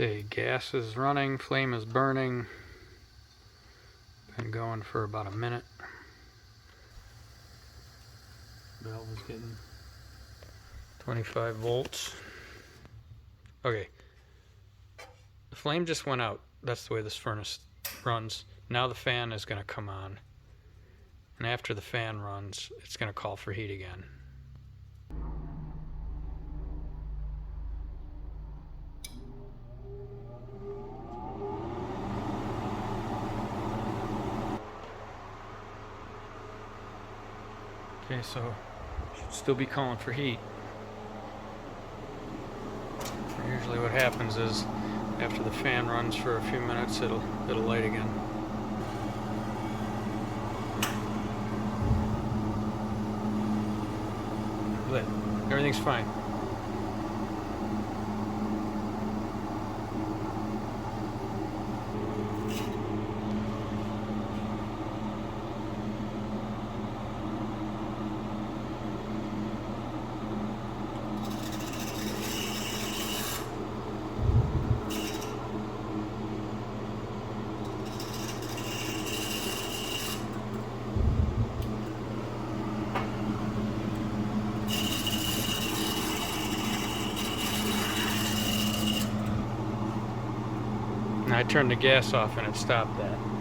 Okay, gas is running, flame is burning. Been going for about a minute. Valve is getting 25 volts. Okay, the flame just went out. That's the way this furnace runs. Now the fan is going to come on, and after the fan runs, it's going to call for heat again. Okay, so should still be calling for heat. Usually what happens is after the fan runs for a few minutes, it'll light again. Lit. Everything's fine. And I turned the gas off and it stopped that.